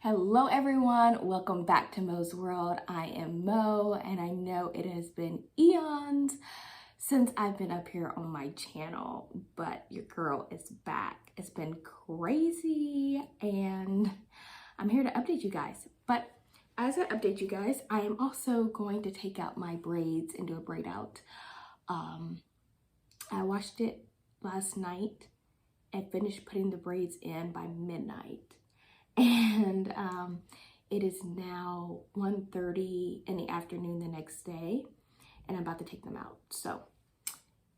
Hello everyone, welcome back to Mo's World. I am Mo, and I know it has been eons since I've been up here on my channel, but your girl is back. It's been crazy and I'm here to update you guys. But as I update you guys, I am also going to take out my braids and do a braid out. I washed it last night and finished putting the braids in by midnight. And it is now 1:30 in the afternoon the next day, and I'm about to take them out. So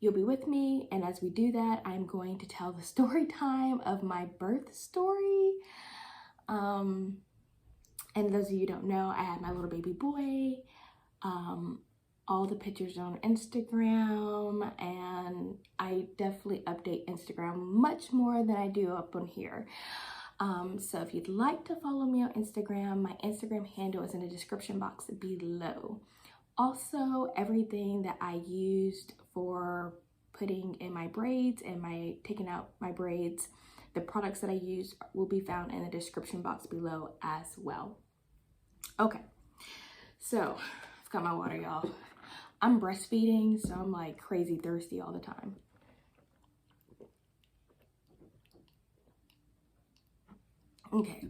you'll be with me, and as we do that, I'm going to tell the story time of my birth story. And those of you who don't know, I had my little baby boy. All the pictures are on Instagram, and I definitely update Instagram much more than I do up on here. So if you'd like to follow me on Instagram, my Instagram handle is in the description box below. Also, everything that I used for putting in my braids and taking out my braids, the products that I used will be found in the description box below as well. Okay, so I've got my water, y'all. I'm breastfeeding, so I'm like crazy thirsty all the time. Okay,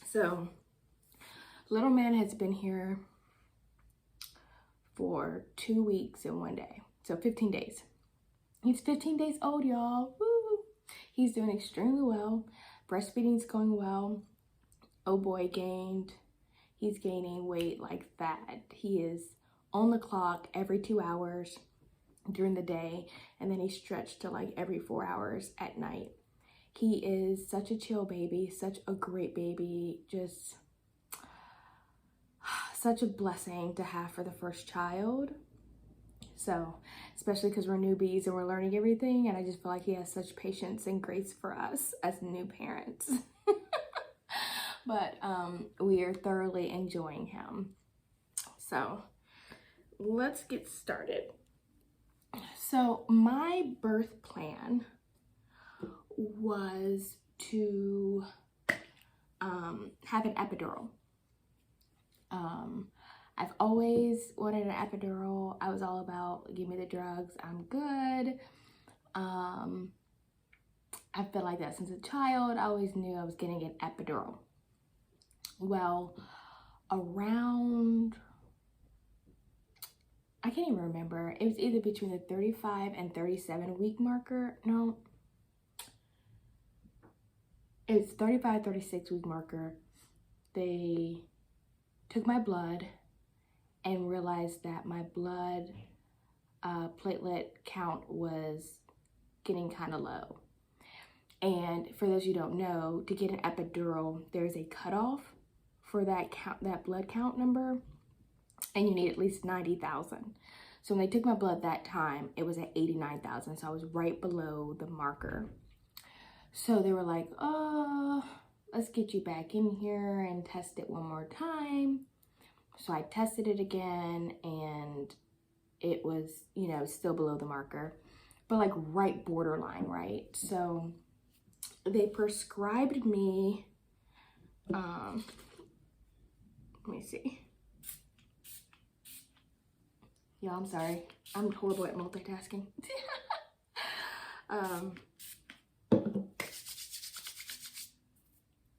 so little man has been here for 2 weeks and 1 day, so 15 days. He's 15 days old, y'all. Woo! He's doing extremely well. Breastfeeding's going well. Oh boy, he's gaining weight like that. He is on the clock every 2 hours during the day, and then he's stretched to like every 4 hours at night. He is such a chill baby, such a great baby, just such a blessing to have for the first child. So, especially because we're newbies and we're learning everything, and I just feel like he has such patience and grace for us as new parents. But we are thoroughly enjoying him. So, let's get started. So, my birth plan was to have an epidural. I've always wanted an epidural. I was all about, give me the drugs, I'm good. I feel like that since a child. I always knew I was getting an epidural. Well, around, I can't even remember. It was either between the 35 and 37 week marker. No, it's 35, 36 week marker. They took my blood and realized that my blood platelet count was getting kind of low. And for those you don't know, to get an epidural, there's a cutoff for that blood count number, and you need at least 90,000. So when they took my blood that time, it was at 89,000. So I was right below the marker. So they were like, oh, let's get you back in here and test it one more time. So I tested it again, and it was, still below the marker, but like right borderline, right? So they prescribed me, let me see. Yeah, I'm sorry. I'm horrible at multitasking.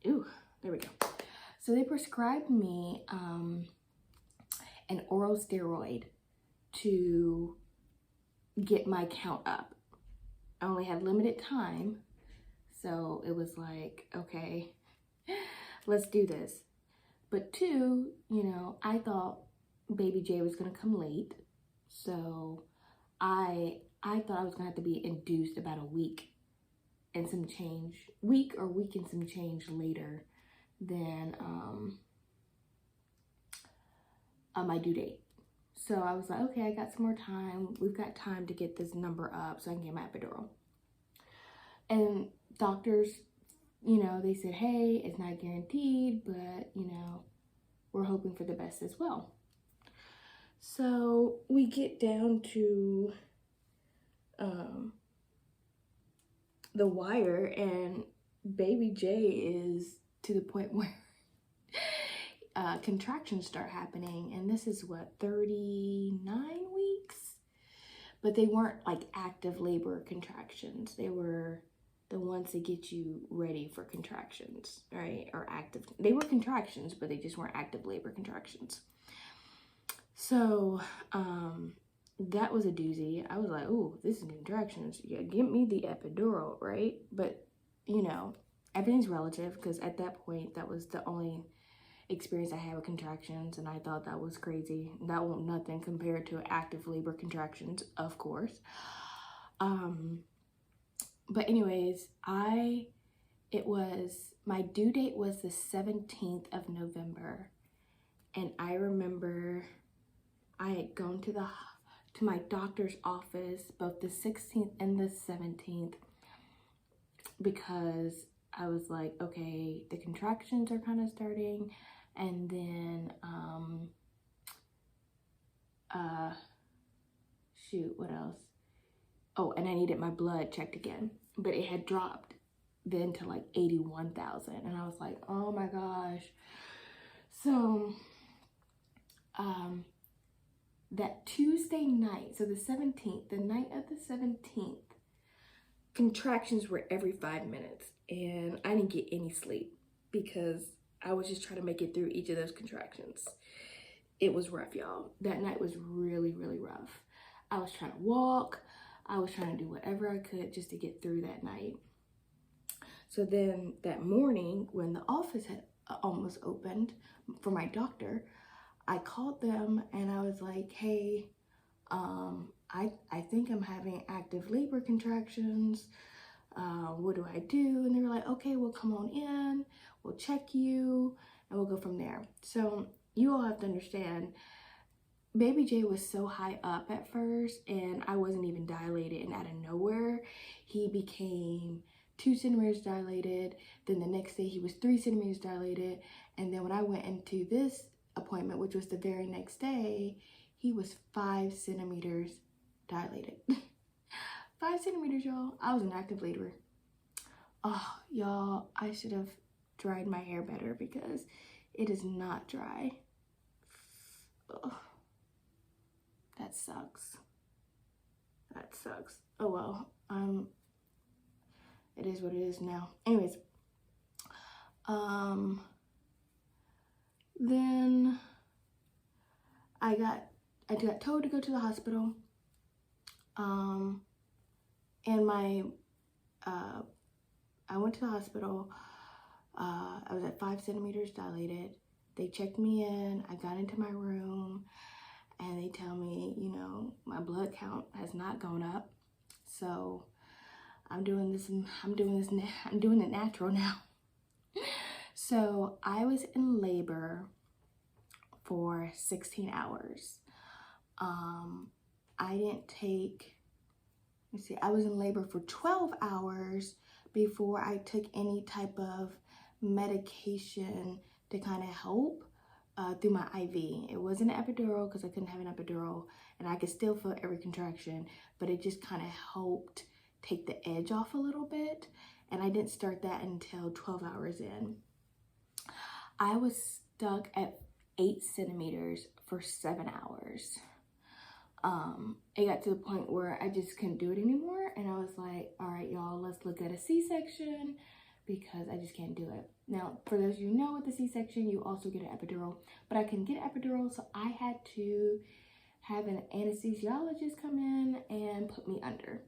Ooh, there we go. So they prescribed me an oral steroid to get my count up. I only had limited time, so it was like, okay, let's do this. But two, I thought baby J was gonna come late, so I thought I was gonna have to be induced about a week and some change, week and some change later than my due date. So I was like, okay, I got some more time. We've got time to get this number up so I can get my epidural. And doctors, they said, hey, it's not guaranteed, but, we're hoping for the best as well. So we get down to the wire, and baby J is to the point where contractions start happening, and this is what, 39 weeks? But they weren't like active labor contractions. They were the ones that get you ready for contractions, right? Or active, they were contractions, but they just weren't active labor contractions. So that was a doozy. I was like, oh, this is contractions. Yeah, give me the epidural, right? But you know, everything's relative, because at that point, that was the only experience I had with contractions, and I thought that was crazy. That was nothing compared to active labor contractions, of course. But anyways, my due date was the 17th of November, and I remember I had gone to my doctor's office both the 16th and the 17th, because I was like, okay, the contractions are kind of starting, and then shoot, what else? Oh, and I needed my blood checked again, but it had dropped then to like 81,000, and I was like, oh my gosh. So that Tuesday night, so the 17th, the night of the 17th, contractions were every 5 minutes, and I didn't get any sleep because I was just trying to make it through each of those contractions. It was rough, y'all. That night was really, really rough. I was trying to walk. I was trying to do whatever I could just to get through that night. So then that morning, when the office had almost opened for my doctor, I called them and I was like, hey, I think I'm having active labor contractions. What do I do? And they were like, okay, well, come on in, we'll check you, and we'll go from there. So you all have to understand, baby J was so high up at first, and I wasn't even dilated, and out of nowhere, he became 2 centimeters dilated. Then the next day he was 3 centimeters dilated. And then when I went into this appointment, which was the very next day, he was 5 centimeters dilated. 5 centimeters, y'all. I was in active labor. Oh, y'all, I should have dried my hair better because it is not dry. Ugh. That sucks. That sucks. Oh well. It is what it is now. Anyways, then I got told to go to the hospital. And I went to the hospital. I was at 5 centimeters dilated. They checked me in. I got into my room, and they tell me, you know, my blood count has not gone up. So I'm doing it natural now. So I was in labor for 16 hours. I was in labor for 12 hours before I took any type of medication to kind of help through my IV. It wasn't an epidural because I couldn't have an epidural, and I could still feel every contraction, but it just kind of helped take the edge off a little bit, and I didn't start that until 12 hours in. I was stuck at 8 centimeters for 7 hours. It got to the point where I just couldn't do it anymore, and I was like, all right, y'all, let's look at a C-section because I just can't do it. Now, for those of you who know, with the C-section, you also get an epidural, but I couldn't get an epidural, so I had to have an anesthesiologist come in and put me under.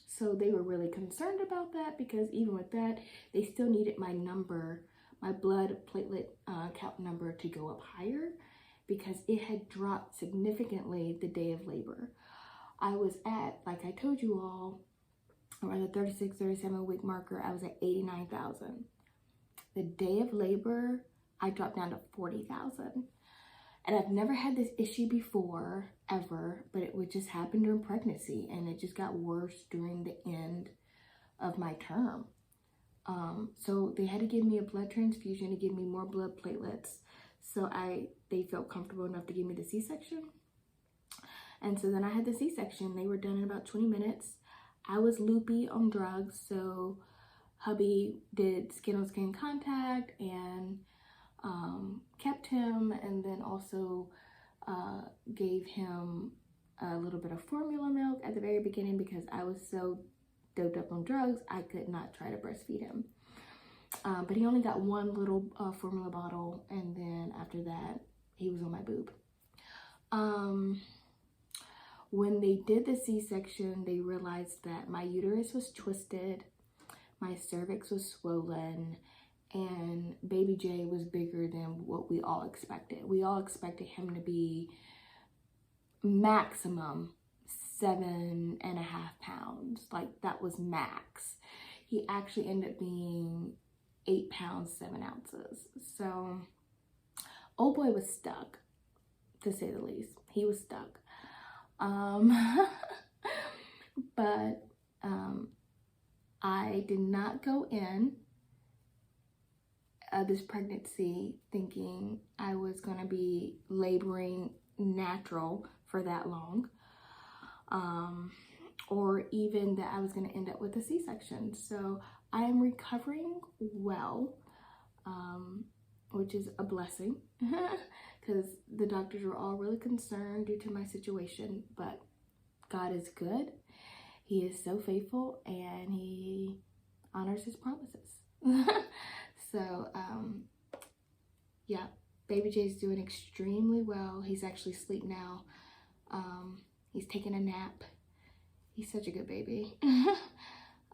So they were really concerned about that because even with that, they still needed my blood platelet count number to go up higher because it had dropped significantly the day of labor. I was at, like I told you all, around the 36, 37 week marker, I was at 89,000. The day of labor, I dropped down to 40,000. And I've never had this issue before, ever, but it would just happen during pregnancy, and it just got worse during the end of my term. So they had to give me a blood transfusion to give me more blood platelets. So they felt comfortable enough to give me the C-section. And so then I had the C-section. They were done in about 20 minutes. I was loopy on drugs, so hubby did skin-on-skin contact and kept him, and then also gave him a little bit of formula milk at the very beginning because I was so doped up on drugs, I could not try to breastfeed him. But he only got one little formula bottle, and then after that, he was on my boob. When they did the C-section, they realized that my uterus was twisted, my cervix was swollen, and baby J was bigger than what we all expected. We all expected him to be maximum 7.5 pounds. Like, that was max. He actually ended up being 8 pounds, 7 ounces. So, old boy was stuck, to say the least. He was stuck. But I did not go in this pregnancy thinking I was going to be laboring natural for that long, or even that I was going to end up with a C-section. So I am recovering well, which is a blessing because the doctors were all really concerned due to my situation, but God is good. He is so faithful and he honors his promises. So, yeah, baby J's doing extremely well. He's actually asleep now. He's taking a nap. He's such a good baby.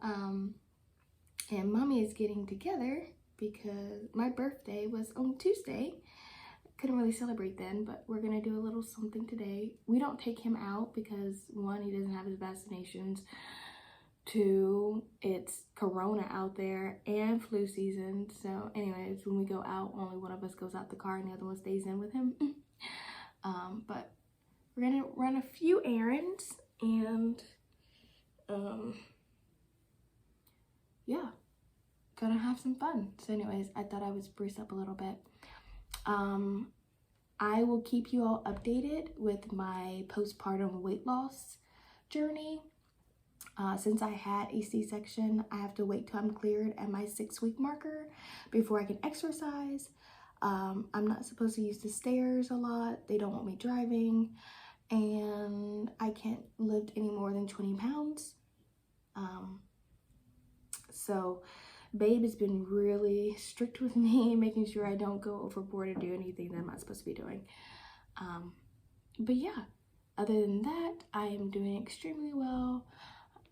And mommy is getting together because my birthday was on Tuesday. Couldn't really celebrate then, but we're gonna do a little something today. We don't take him out because 1, he doesn't have his vaccinations. 2, it's Corona out there and flu season. So anyways, when we go out, only one of us goes out the car and the other one stays in with him. But we're gonna run a few errands and yeah, gonna have some fun. So anyways, I thought I would spruce up a little bit. I will keep you all updated with my postpartum weight loss journey. Since I had a C-section, I have to wait till I'm cleared at my 6-week marker before I can exercise. I'm not supposed to use the stairs a lot. They don't want me driving, and I can't lift any more than 20 pounds. So babe has been really strict with me, making sure I don't go overboard or do anything that I'm not supposed to be doing. But yeah, other than that, I am doing extremely well.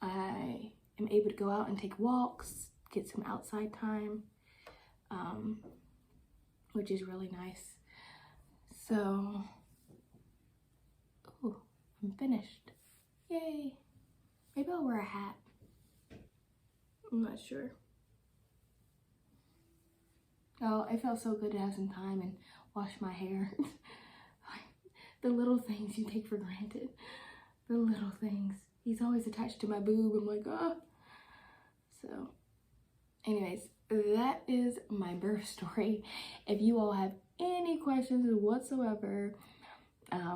I am able to go out and take walks, get some outside time, which is really nice. So, ooh, I'm finished. Yay. Maybe I'll wear a hat. I'm not sure. Oh, it felt so good to have some time and wash my hair. The little things you take for granted. The little things. He's always attached to my boob. I'm like, ah. So, anyways, that is my birth story. If you all have any questions whatsoever,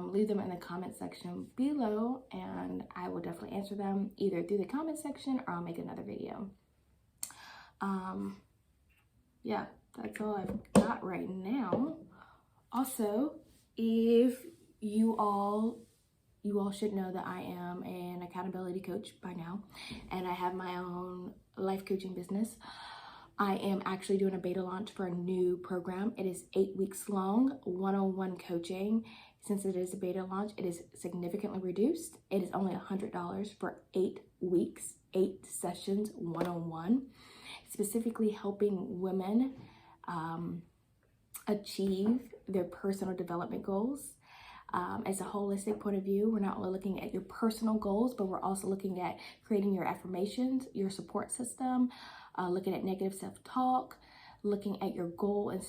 leave them in the comment section below, and I will definitely answer them either through the comment section or I'll make another video. Yeah, that's all I've got right now. Also, if you all should know that I am an accountability coach by now, and I have my own life coaching business. I am actually doing a beta launch for a new program. It is 8 weeks long, one-on-one coaching. Since it is a beta launch, it is significantly reduced. It is only $100 for 8 weeks, 8 sessions, one-on-one, specifically helping women achieve their personal development goals. As a holistic point of view, we're not only looking at your personal goals, but we're also looking at creating your affirmations, your support system, looking at negative self-talk, looking at your goal and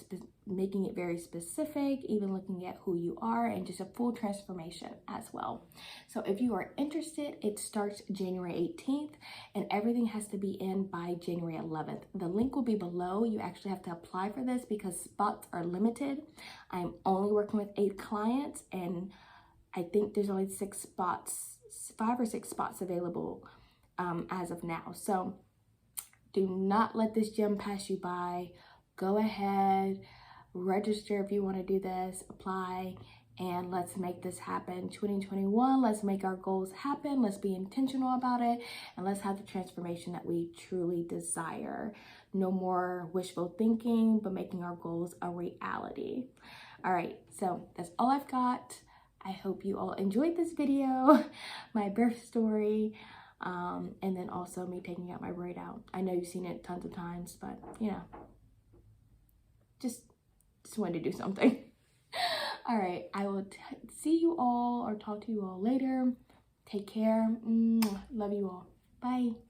making it very specific, even looking at who you are, and just a full transformation as well. So if you are interested, it starts January 18th and everything has to be in by January 11th. The link will be below. You actually have to apply for this because spots are limited. I'm only working with 8 clients and I think there's only 6 spots, 5 or 6 spots available as of now. So Do not let this gem pass you by. Go ahead, register if you want to do this, apply, and let's make this happen. 2021, let's make our goals happen. Let's be intentional about it, and let's have the transformation that we truly desire. No more wishful thinking, but making our goals a reality. All right, so that's all I've got. I hope you all enjoyed this video, my birth story, and then also me taking out my braid out. I know you've seen it tons of times, but you know, just wanted to do something. All right, I will see you all or talk to you all later. Take care. Love you all. Bye.